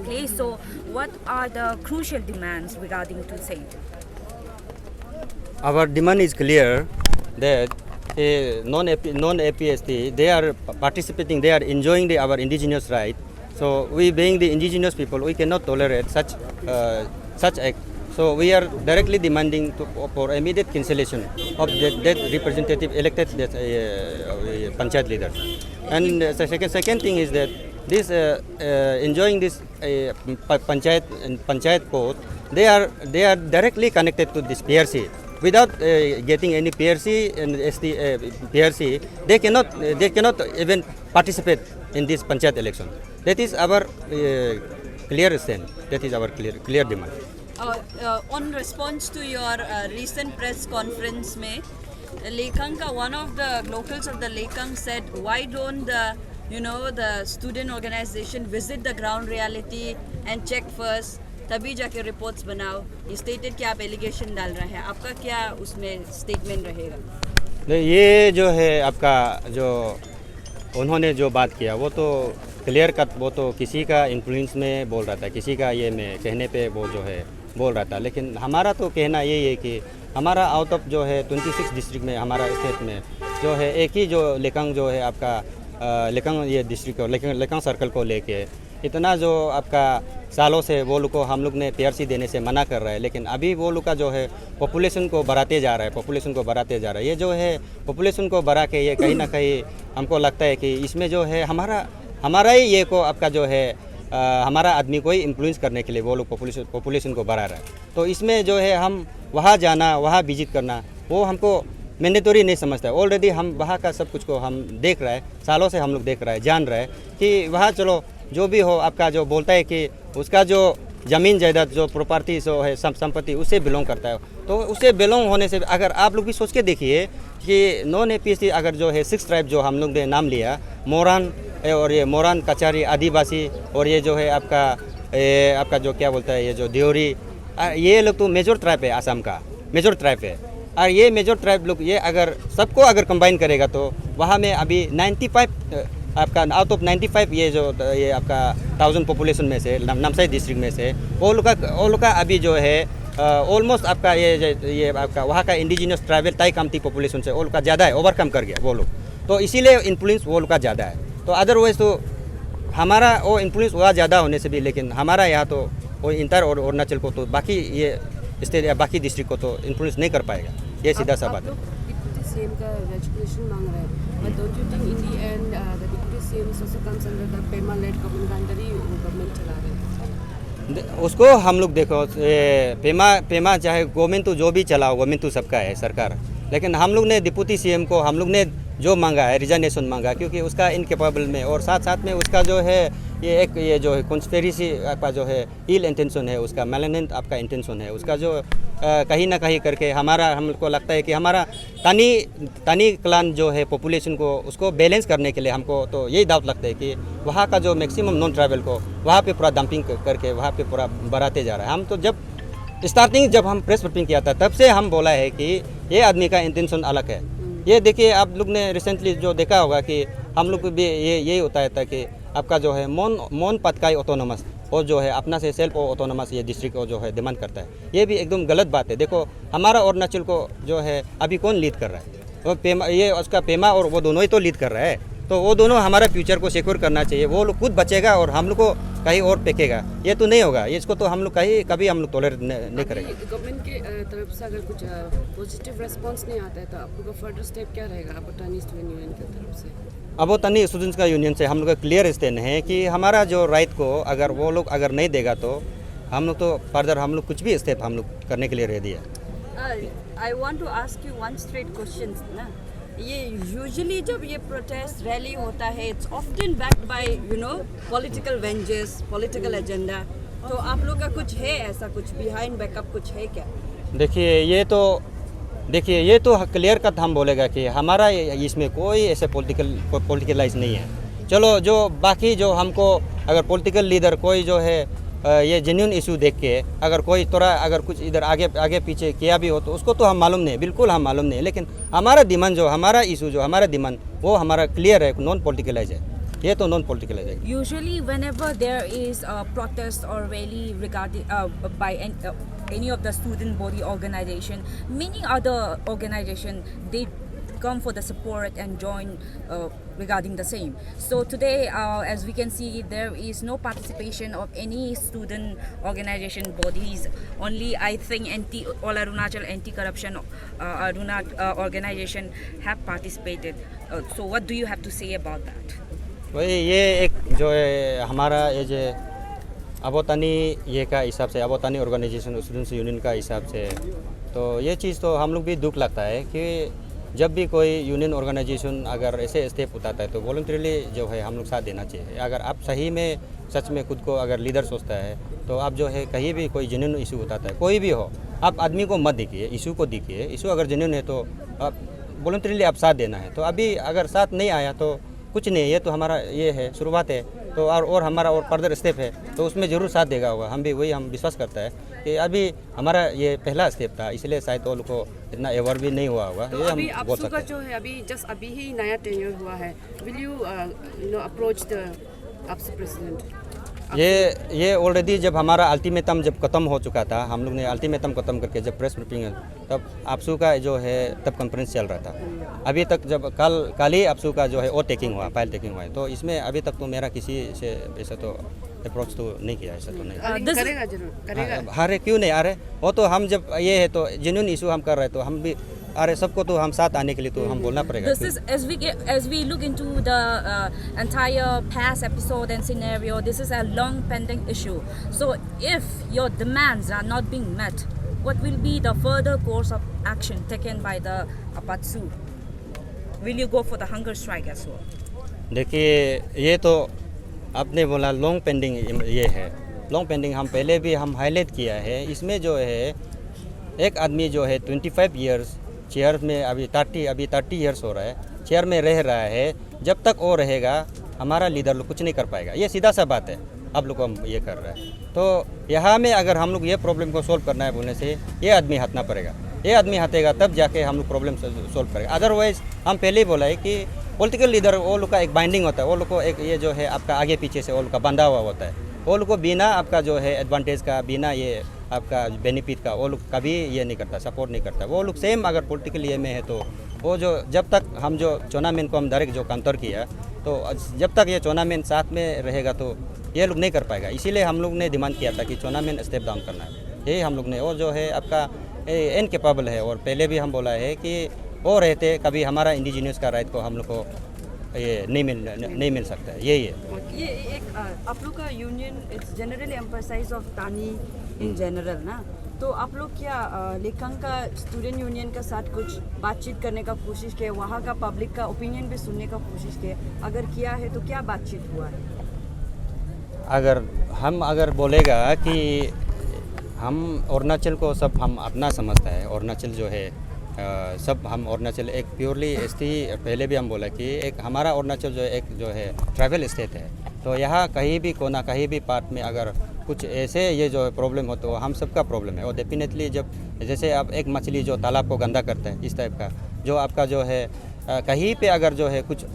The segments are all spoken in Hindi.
place. So, what are the crucial demands regarding to Saint? Our demand is clear that non-APST, they are participating, they are enjoying our indigenous right. So we being the indigenous people, we cannot tolerate such act. So we are directly demanding for immediate cancellation of that representative elected panchayat leader. And the second thing is that this enjoying this panchayat code, they are directly connected to this PRC. Without getting any PRC and PRC, they cannot even participate in this panchayat election. That is our clear stand. That is our clear demand. On response to your recent press conference, Lekang ka, one of the locals of the Lekang said, why don't the student organization visit the ground reality and check first, तभी जाके रिपोर्ट्स बनाओ. ये स्टेटेड कि आप एलिगेशन डाल रहे हैं, आपका क्या उसमें स्टेटमेंट रहेगा? ये जो है आपका जो उन्होंने जो बात किया वो तो क्लियर कट, वो तो किसी का इन्फ्लुएंस में बोल रहा था, किसी का ये में कहने पे वो जो है बोल रहा था. लेकिन हमारा तो कहना यही है कि हमारा आउट ऑफ जो है 26 डिस्ट्रिक्ट में, हमारा स्टेट में जो है एक ही जो लेकांग जो है आपका लेकांग ये डिस्ट्रिक्ट को लेकांग सर्कल को लेके इतना जो आपका सालों से वो लोग को हम लोग ने PRC देने से मना कर रहा है. लेकिन अभी वो लोग का जो है पॉपुलेशन को बढ़ाते जा रहा है, ये जो है पॉपुलेशन को बढ़ा के ये कहीं ना कहीं हमको लगता है कि इसमें जो है हमारा ही ये को आपका जो है हमारा आदमी को ही इन्फ्लुएंस करने के लिए वो लोग पॉपुलेशन को बढ़ा रहा है. तो इसमें जो है हम वहाँ जाना, वहाँ विजिट करना, वो हमको मैंडेटरी नहीं समझता है. ऑलरेडी हम वहाँ का सब कुछ को हम देख रहे हैं, सालों से हम लोग देख रहे हैं, जान रहे हैं कि वहाँ चलो जो भी हो आपका जो बोलता है कि उसका जो ज़मीन जायदाद जो प्रॉपर्टी जो है संपत्ति उससे बिलोंग करता है. तो उससे बिलोंग होने से अगर आप लोग भी सोच के देखिए कि नॉन APST अगर जो है 6 ट्राइब जो हम लोग ने नाम लिया, मोरान और ये मोरान, कचारी, आदिवासी और ये जो है आपका जो क्या बोलता है ये जो देवरी, ये लोग तो मेजर ट्राइब है, आसाम का मेजर ट्राइब है. और ये मेजर ट्राइब लोग ये अगर सबको अगर कंबाइन करेगा तो वहाँ में अभी 95 आपका आउट ऑफ 95 ये आपका 1000 पॉपुलेशन में से नामसाई डिस्ट्रिक्ट में से वो लोग का अभी जो है ऑलमोस्ट आपका ये आपका वहाँ का इंडिजिनस ट्राइबल ताई कामती पॉपुलेशन से वो लोग का ज़्यादा है, ओवरकम कर गया वो लोग. तो इसीलिए इन्फ्लुएंस वो लोग का ज़्यादा है. तो अदरवाइज तो हमारा वो इन्फ्लुएंस हुआ ज़्यादा होने से भी, लेकिन हमारा यहाँ तो वो इंटर और अरुणाचल को तो बाकी ये स्टेट या बाकी डिस्ट्रिक्ट को तो इन्फ्लुएंस नहीं कर पाएगा. ये सीधा सा बात है. CM का रेजिग्नेशन मांग रहे हैं, but don't you think in the end the deputy CM also comes under the PEMA-led government का अंदर ही गवर्नमेंट चला रहे हैं? उसको हम लोग देखो पेमा चाहे गवर्नमेंट तो जो भी चलाओ, गवर्नमेंट तो सबका है सरकार. लेकिन हम लोग ने डिप्टी CM को हम लोग ने जो मांगा है रिजाइनेशन मांगा, क्योंकि उसका इनकेपेबल में और साथ में उसका जो है ये जो है कॉन्स्पिरेसी आपका जो है इल इंटेंशन है, उसका मैलेनेंट आपका इंटेंशन है, उसका जो कहीं ना कहीं करके हमको लगता है कि हमारा तानी क्लान जो है पॉपुलेशन को उसको बैलेंस करने के लिए हमको तो यही डाउट लगता है कि वहाँ का जो मैक्सिमम नॉन ट्राइबल को वहाँ पे पूरा डंपिंग करके वहाँ पे पूरा बढ़ाते जा रहा है. हम तो जब हम प्रेस ब्रीफिंग किया था तब से हम बोला है कि ये आदमी का इंटेंशन अलग है. ये देखिए आप लोग ने रिसेंटली जो देखा होगा कि हम लोग को भी यही होता है कि आपका जो है मोन पतकाई ऑटोनोमस और जो है अपना से सेल्फ ऑटोनोमस ये डिस्ट्रिक्ट को जो है डिमांड करता है. ये भी एकदम गलत बात है. देखो हमारा अरुणाचल को जो है अभी कौन लीड कर रहा है? वो पेमा और वो दोनों ही तो लीड कर रहा है. तो वो दोनों हमारा फ्यूचर को सिक्योर करना चाहिए. वो लोग खुद बचेगा और हम लोग को कहीं और फेंकेगा, ये तो नहीं होगा. इसको तो हम लोग कभी हम लोग टॉलरेट नहीं करेंगे. गवर्नमेंट के तरफ से अगर कुछ पॉजिटिव रेस्पॉन्स नहीं आता है तो आप लोग का फर्दर स्टेप क्या रहेगा अबोटानी स्टूडेंट यूनियन की तरफ से? अबोटानी स्टूडेंट्स का यूनियन से हम लोग का क्लियर स्टैंड है कि हमारा जो राइट को अगर वो लोग अगर नहीं देगा तो हम लोग तो फर्दर हम लोग कुछ भी स्टेप हम लोग करने के लिए रेडी है. I want to ask you one straight question ना. ये यूजुअली जब ये प्रोटेस्ट रैली होता है it's often backed by political vengeance, political agenda. तो आप लोग का कुछ है ऐसा, कुछ बिहाइंड बैकअप कुछ है क्या? देखिए ये तो क्लियर कट हम बोलेगा कि हमारा इसमें कोई ऐसे पॉलिटिकलाइज नहीं है. चलो जो बाकी जो हमको अगर पॉलिटिकल लीडर कोई जो है ये जेन्युइन इशू देख के अगर कोई थोड़ा अगर कुछ इधर आगे पीछे किया भी हो तो उसको तो हम मालूम नहीं, बिल्कुल हम मालूम नहीं. लेकिन हमारा डिमांड जो हमारा इशू जो हमारा डिमांड वो हमारा क्लियर है, नॉन पॉलिटिकलाइज है. ये तो नॉन पॉलिटिकल है। Usually, whenever there is a protest or rally regarding by any of the student body organization, many other organization they come for the support and join regarding the same. So today, as we can see, there is no participation of any student organization bodies. Only I think All Arunachal Anti-Corruption organization have participated. So what do you have to say about that? वही ये एक जो है हमारा ये जो अबोतानी ये का हिसाब से अबोतानी ऑर्गेनाइजेशन स्टूडेंट्स यूनियन का हिसाब से, तो ये चीज़ तो हम लोग भी दुख लगता है कि जब भी कोई यूनियन ऑर्गेनाइजेशन अगर ऐसे स्टेप उठाता है तो वॉलंटरीली जो है हम लोग साथ देना चाहिए। अगर आप सही में सच में खुद को अगर लीडर सोचता है तो आप जो है कहीं भी कोई जेन्युइन इशू उठाता है, कोई भी हो, आप आदमी को मत देखिए, इशू को देखिए। इशू अगर जेन्युइन है तो आप वॉलंटरीली आप साथ देना है। तो अभी अगर साथ नहीं आया तो कुछ नहीं, ये तो हमारा ये है शुरुआत है, तो और हमारा और फर्दर स्टेप है तो उसमें ज़रूर साथ देगा होगा। हम भी वही हम विश्वास करता है कि अभी हमारा ये पहला स्टेप था, इसलिए शायद वो लोग को इतना एवर भी नहीं हुआ होगा। तो ये अभी हम बोल सकते हैं। जो है अभी ही नया टेन्योर हुआ है, विल यू अप्रोच द आपसे प्रेसिडेंट? ये ऑलरेडी जब हमारा अल्टीमेटम जब ख़त्म हो चुका था, हम लोग ने अल्टीमेटम ख़त्म करके जब प्रेस ब्रीफिंग तब आपसू का जो है तब कॉन्फ्रेंस चल रहा था। अभी तक जब कल ही आपसू का जो है वो टेकिंग हुआ, फाइल टेकिंग हुआ है, तो इसमें अभी तक तो मेरा किसी से ऐसा तो अप्रोच तो नहीं किया, ऐसा तो नहीं। करेगा जरूर करेगा। अरे क्यों नहीं आ रहे, वो तो हम जब ये है तो जेन्युइन इशू हम कर रहे तो हम भी अरे सबको तो हम साथ आने के लिए तो हम बोलना पड़ेगा। This is as we look into the entire past episode and scenario, this is a long pending issue. So if your demands are not being met, what will be the further course of action taken by the Apatsu? Will you go for the hunger strike as well? देखिए ये तो आपने बोला लॉन्ग पेंडिंग ये है, लॉन्ग पेंडिंग हम पहले भी हम हाईलाइट किया है। इसमें जो है एक आदमी जो है 25 ईयर्स चेयर में अभी 30 ईयर्स हो रहा है, चेयर में रह रहा है, जब तक वो रहेगा हमारा लीडर लोग कुछ नहीं कर पाएगा। ये सीधा सा बात है, आप लोग को हम ये कर रहे हैं। तो यहाँ में अगर हम लोग ये प्रॉब्लम को सोल्व करना है बोलने से ये आदमी हटना पड़ेगा, ये आदमी हटेगा तब जाके हम लोग प्रॉब्लम सोल्व करेंगे। अदरवाइज हम पहले ही बोला है कि पॉलिटिकल लीडर वो लोग का एक बाइंडिंग होता है, वो लोग को एक ये जो है आपका आगे पीछे से वो लोग का बंधा हुआ होता है, वो लोग को बिना आपका जो है एडवांटेज का, बिना ये आपका बेनिफिट का वो लोग कभी ये नहीं करता, सपोर्ट नहीं करता। वो लोग सेम अगर पॉलिटिकल ये में है तो वो जो जब तक हम जो टूर्नामेंट को हम डायरेक्ट जो काउंटर किया तो जब तक ये टूर्नामेंट साथ में रहेगा तो ये लोग नहीं कर पाएगा। इसीलिए हम लोग ने डिमांड किया था कि टूर्नामेंट स्टेप डाउन करना है, यही हम लोग ने। और जो है आपका इनकेपेबल है, और पहले भी हम बोला है कि वो रहते कभी हमारा इंडिजिनियस का राइट को हम लोग को ये नहीं मिल सकता है, यही है। ये एक आप लोग का union it's generally emphasize of तानी इन जनरल ना, तो आप लोग क्या लेखंग का स्टूडेंट यूनियन के साथ कुछ बातचीत करने का कोशिश किया, वहाँ का पब्लिक का ओपिनियन भी सुनने का कोशिश किया? अगर किया है तो क्या बातचीत हुआ है? अगर बोलेगा कि हम अरुणाचल को सब हम अपना समझता है, अरुणाचल जो है सब हम अरुणाचल एक प्योरली एसटी, पहले भी हम बोला कि एक हमारा अरुणाचल जो एक जो है ट्रैवल स्टेट है, तो यहाँ कहीं भी कोना कहीं भी पार्ट में अगर कुछ ऐसे ये जो प्रॉब्लम हो तो हम सबका प्रॉब्लम है। और डेफिनेटली जब जैसे आप एक मछली जो तालाब को गंदा करता है, इस टाइप का जो आपका जो है कहीं पे अगर जो है कुछ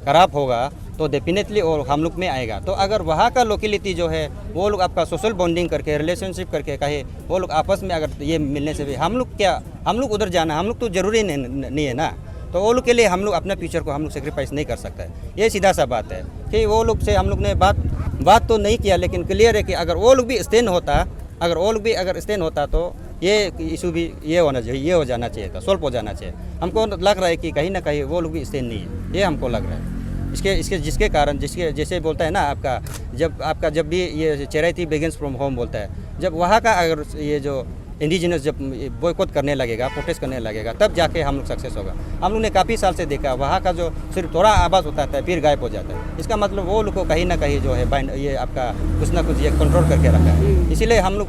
खराब होगा तो डेफिनेटली और हम लोग में आएगा। तो अगर वहाँ का लोकेलिटी जो है वो लोग आपका सोशल बॉन्डिंग करके, रिलेशनशिप करके कहे, वो लोग आपस में अगर ये मिलने से भी हम लोग उधर जाना हम लोग तो ज़रूरी नहीं है ना, तो वो लोग के लिए हम लोग अपना फ्यूचर को हम लोग सेक्रीफाइस नहीं कर सकते। ये सीधा सा बात है कि वो लोग से हम लोग ने बात तो नहीं किया, लेकिन क्लियर है कि अगर वो लोग भी स्टैंड होता, अगर स्टैंड होता तो ये इशू भी ये होना चाहिए, ये हो जाना चाहिए था, सोल्व हो जाना चाहिए। हमको लग रहा है कि कहीं ना कहीं वो लोग भी स्टैंड नहीं है, ये हमको लग रहा है। जिसके कारण जैसे बोलता है ना आपका जब भी ये चैरिटी बिगिंस फ्रॉम होम बोलता है, जब वहाँ का अगर ये जो इंडिजिनस जब बॉयकॉट करने लगेगा, प्रोटेस्ट करने लगेगा, तब जाके हम लोग सक्सेस होगा। हम लोग ने काफ़ी साल से देखा वहाँ का जो सिर्फ थोड़ा आवाज़ होता है फिर गायब हो जाता है। इसका मतलब वो लोग को कहीं ना कहीं जो है ये आपका कुछ ना कुछ ये कंट्रोल करके रखा है, इसीलिए हम लोग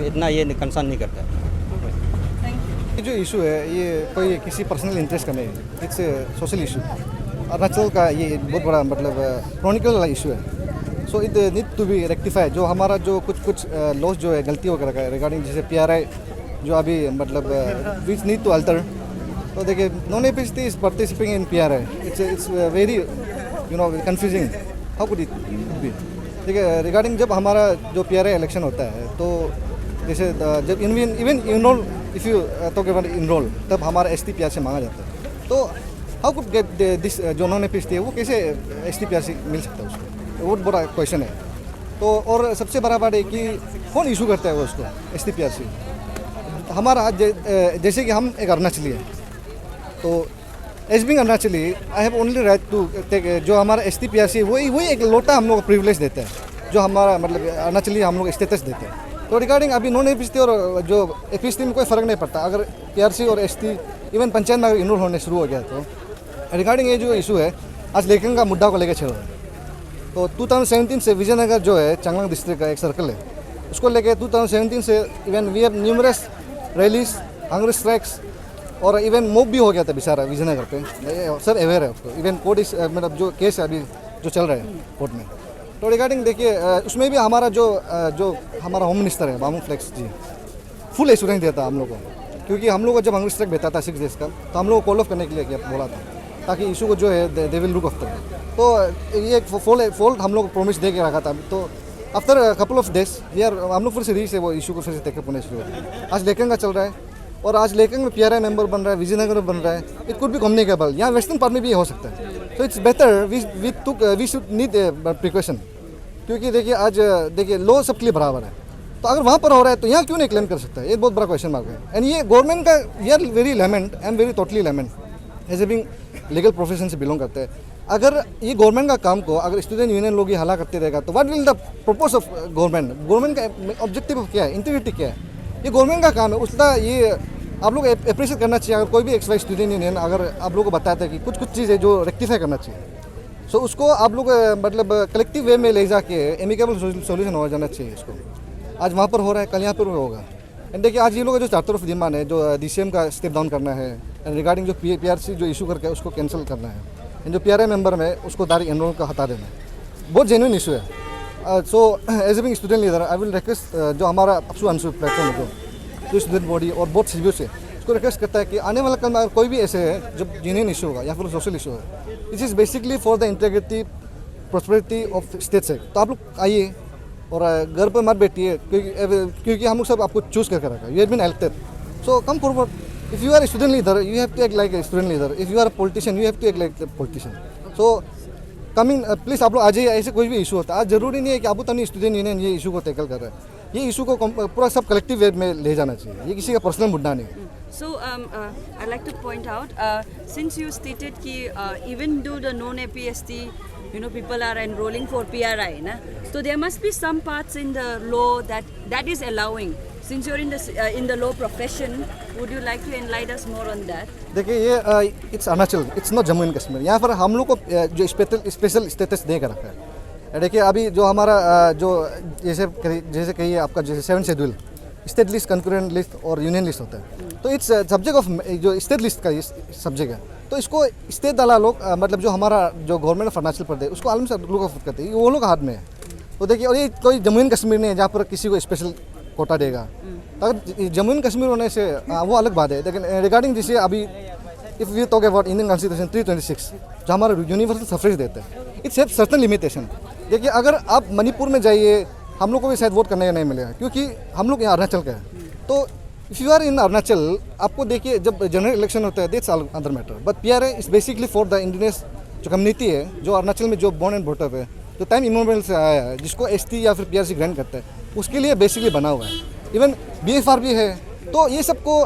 इतना ये कंसर्न नहीं करता। ये जो इशू है ये कोई किसी पर्सनल इंटरेस्ट का नहीं है, इट्स सोशल इशू। अरुणाचल का ये बहुत बड़ा मतलब क्रॉनिकल वाला इशू है, so it need to be rectified. जो हमारा जो कुछ लॉस जो है गलती वगैरह का रिगार्डिंग जैसे PRI जो अभी मतलब विच नीड टू अल्टर, तो देखिए non APST is participating in PRI, it's very confusing, how could it be. देखिए रिगार्डिंग जब हमारा जो पीआरआई इलेक्शन होता है तो जैसे जब even enrol if you talk about enrol तब हमारा एसटी पीआरसी मांगा जाता है। तो हाउ कुड गेट दिस जो नॉन एपीएसटी है वो कैसे एसटी पीआरसी मिल सकता है उसको, बहुत बड़ा क्वेश्चन है। तो और सबसे बड़ा बात है कि कौन इशू करता है वो उसको एसटी पीआरसी। हमारा जैसे कि हम एक अरुणाचली है, तो as being Arunachali I have only right to take जो हमारा एसटी पीआरसी वही एक लोटा हम लोग को प्रिविलेज देता है, जो हमारा मतलब अरुणाचली हम लोग स्टेटस देते हैं। तो रिगार्डिंग अभी नॉन एपीएसटी और जो एपीएसटी में कोई फ़र्क नहीं पड़ता, अगर पीआरसी और एसटी इवन पंचायत में इनरोल होने शुरू हो गया तो रिगार्डिंग ये जो इशू है आज लेखन का मुद्दा को लेकर चल रहा है। तो 2017 से विजयनगर जो है चांगलांग डिस्ट्रिक्ट का एक सर्कल है, उसको लेके 2017 से even we have numerous rallies, hunger strikes और इवन मूव भी हो गया था बेचारा विजयनगर पे, सब अवेयर है उसको। इवन कोर्ट मतलब जो केस है अभी जो चल रहा है कोर्ट में। तो रिगार्डिंग देखिए उसमें भी हमारा जो हमारा होम मिनिस्टर है बामू फ्लेक्स जी फुल एश्योरेंस देता हम लोग को, क्योंकि हम लोग को जब हंगर स्ट्राइक देता था 6 डेज का तो हम लोग को कॉल ऑफ करने के लिए बोला था ताकि इशू को जो है दे विल लुक आफ्टर। तो ये फोल्ड हम लोग प्रॉमिस दे के रखा था। तो after couple of days we are हम लोग फिर से रीच है वो इशू को फिर से टेकअप होने शुरू हो। आज लेकिन का चल रहा है और आज लेकिन में पीआरआई मेंबर बन रहा है, विजयनगर में बन रहा है, इट कुड बी कम्युनिकेबल। यहाँ वेस्टर्न पार्ट में भी हो सकता है। तो it's better we should need precaution, क्योंकि देखिए आज देखिए लॉ सबके लिए बराबर है। तो अगर वहाँ पर हो रहा है तो यहाँ क्यों नहीं क्लेम कर सकता है, ये बहुत बड़ा क्वेश्चन मार्क है। एंड ये गवर्नमेंट का we are very lament, I am very totally lament as a being legal profession से बिलोंग करते हैं। अगर ये गवर्नमेंट का काम को अगर स्टूडेंट यूनियन लोग ये हला करते रहेगा तो what will the purpose of government का ऑब्जेक्टिव क्या है, इंटीग्रिटी क्या है, ये गवर्नमेंट का काम है। उसका ये आप लोग अप्रिशिएट करना चाहिए। अगर कोई भी एक्स वाई स्टूडेंट यूनियन अगर आप लोगों को बताता है कि कुछ चीज़ें जो रेक्टिफाई करना चाहिए, सो उसको आप लोग मतलब कलेक्टिव वे में ले जाके एमिकेबल सोल्यूशन हो जाना चाहिए इसको। आज वहाँ पर हो रहा है, कल यहाँ पर होगा। एंड देखिए आज ये लोग जो 4 तरफ डिमांड है, जो डीसीएम का स्टेप डाउन करना है, एंड रिगार्डिंग जो पीआरसी जो इशू करके उसको कैंसिल करना है, एंड जो पीआरआई मेंबर में उसको डायरेक्ट एनरोल का हटा देना है, बहुत जेन्युइन इशू है। So as a being student leader I will request जो हमारा अपसू अंशु प्लेटफॉर्म है जो स्टूडेंट बॉडी और बहुत सीवियर से उसको रिक्वेस्ट करता है कि आने वाला कल में अगर कोई भी ऐसे है जो जेन्युइन इशू होगा या फिर सोशल इशू है, this is basically for the integrity prosperity of state से, तो आप लोग आइए और घर पर मत बैठिए, क्योंकि हम लोग सब आपको चूज़ करके रखा, you have been elected, so come forward. If you are student leader you have to act like a student leader, if you are politician you have to act like a politician. So coming please आप लोग आ जाइए। ऐसे कोई भी इशू होता है, आज ज़रूरी नहीं है कि अबू तनी स्टूडेंट यूनियन ये इशू को टैकल कर रहा है, ये इशू को पूरा सब कलेक्टिव वे में ले जाना चाहिए, ये किसी का पर्सनल मुद्दा नहीं है। So I'd like to point out, since you stated कि even though the non-APST, people are enrolling for PRI, na? So there must be some parts in the law that is allowing. Since you're in the law profession, would you like to enlighten us more on that? देखिए ये it's Arunachal, it's not Jammu and Kashmir. यहाँ पर हम लोग को जो स्पेशल स्टेटस दे कर रखा है। देखिए अभी जो हमारा जो जैसे कहिए आपका जैसे 7 schedule state list, concurrent list और यूनियन लिस्ट होता है, तो इट्स सब्जेक्ट ऑफ जो स्टेट लिस्ट का सब्जेक्ट है, तो इसको स्टेट वाला लोग मतलब जो हमारा जो गवर्नमेंट ऑफ अरुणाचल प्रदेश उसको आलम से लोग अफोर्ड करते हैं, वो लोग हाथ में है। तो देखिए और ये कोई जम्मू एंड कश्मीर नहीं है जहाँ पर किसी को स्पेशल कोटा देगा। अगर जम्मू एंड कश्मीर होने से वो अलग बात है, लेकिन रिगार्डिंग जैसे अभी if you talk about Indian constitution 326 जो हमारा यूनिवर्सल सफरेज देता है, इट्स हैव सर्टेन लिमिटेशन। देखिए अगर आप मणिपुर में जाइए हम लोग को भी शायद वोट करने का नहीं मिलेगा, क्योंकि हम लोग यहाँ अरुणाचल का है। तो if you are in Arunachal आपको देखिए जब जनरल इलेक्शन होता है that's other matter, but PRI is basically for the indigenous जो कम्युनिटी है जो अरुणाचल में जो बॉर्न एंड ब्रॉट है, जो टाइम इमोमेंट से आया है, जिसको एसटी या फिर पीआरसी ग्रांट करता है, उसके लिए बेसिकली बना हुआ है। इवन बीएफआर भी है। तो ये सबको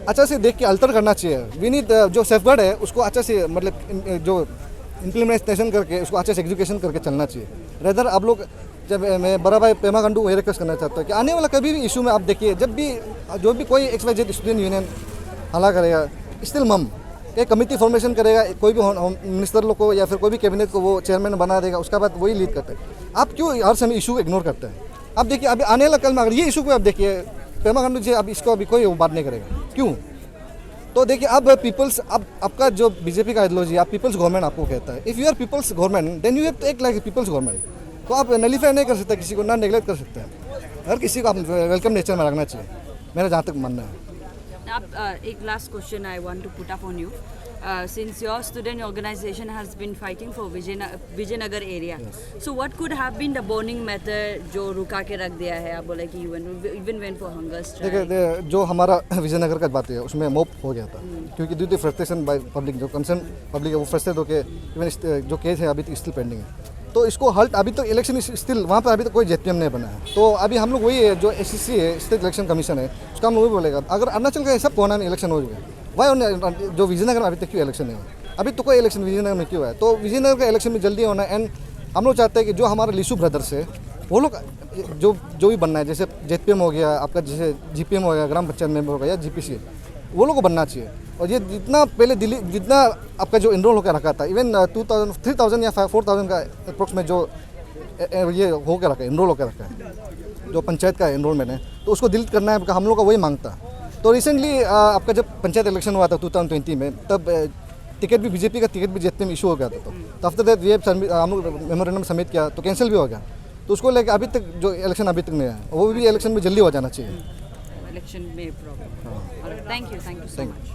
अच्छा से देख के अल्टर करना चाहिए। वी नीड जो सेफगार्ड है उसको अच्छा से मतलब जो इम्प्लीमेंटेशन करके उसको अच्छा से एग्जीक्यूशन करके चलना चाहिए। रेदर आप लोग जब मैं बड़ा भाई पेमा गंडू वही रिक्वेस्ट करना चाहता हूँ कि आने वाला कभी भी इशू में आप देखिए जब भी जो भी कोई XYZ स्टूडेंट यूनियन हला करेगा स्टिल मम एक कमेटी फॉर्मेशन करेगा, कोई भी मिनिस्टर लोग को या फिर कोई भी कैबिनेट को वो चेयरमैन बना देगा, उसका बाद वही लीड करते हैं। आप क्यों हर समय इशू इग्नोर करते हैं? आप देखिए अभी आने वाला कल में अगर ये इशू को आप देखिए पेमा गंडू जी अब इसको अभी कोई बात नहीं करेगा, क्यों? तो देखिए अब पीपल्स अब आपका जो बीजेपी का आइडियोलॉजी आप पीपल्स गवर्नमेंट आपको कहता है, if you are people's government then you have to act like people's government. तो आप नलीफाई नहीं कर सकते किसी को, ना नेगलेक्ट कर सकते हैं। हर किसी को आप वेलकम नेचर में रखना चाहिए, मेरा जहाँ तक मानना है। अब एक last question I want to put up on you. Since your student organization has been fighting for Vijayanagar area, so what could have been the burning matter जो रुका के रख दिया है? आप बोले कि even went for hunger strike. देखिए जो हमारा विजयनगर का बात है उसमें मॉब हो गया था क्योंकि due to frustration by public, जो कंसर्न पब्लिक है वो फ्रस्ट्रेट होकर इवन जो केस है अभी तक स्टिल पेंडिंग है. तो इसको हल्ट अभी तो इलेक्शन स्टिल वहाँ पर अभी तक कोई जेपीएम नहीं बना है. तो अभी हम लोग वही है जो एससीसी है, स्टेट इलेक्शन कमीशन है, उसका हम लोग वही बोलेगा अगर अरुणाचल का सब कोना में इलेक्शन हो गया, वाई जो विजयनगर में अभी तक क्यों इलेक्शन नहीं हुआ? अभी तो कोई इलेक्शन विजयनगर में क्यों है? तो विजयनगर का इलेक्शन में जल्दी होना. एंड हम लोग चाहते हैं कि जो हमारे लिसू ब्रदर्स है वो लोग जो भी बनना है, जैसे जेपीएम हो गया आपका, जैसे जीपीएम हो गया, ग्राम पंचायत मेंबर हो गया, या जीपीसी, वो लोग को बनना चाहिए. और ये जितना पहले दिल्ली जितना आपका जो इनरोल होकर रखा था, इवन 3,000 या 4,000 का अप्रोक्स में जो ये होकर रखा है, इनरोल होकर रखा है जो पंचायत का इनरोलमेंट है, तो उसको डिलीट करना है. हम लोग का वही मांगता. तो रिसेंटली आपका जब पंचायत इलेक्शन हुआ था 2020 में, तब टिकट भी बीजेपी का टिकट भी जेपी में इशू हो गया था. तो आफ्टर दैट ये हम लोग मेमोरेंडम सबमिट किया तो कैंसिल भी हो गया. तो उसको लेकर अभी तक जो इलेक्शन अभी तक नहीं आया, वो भी इलेक्शन में जल्दी हो जाना चाहिए. Election may problem. Thank you so much.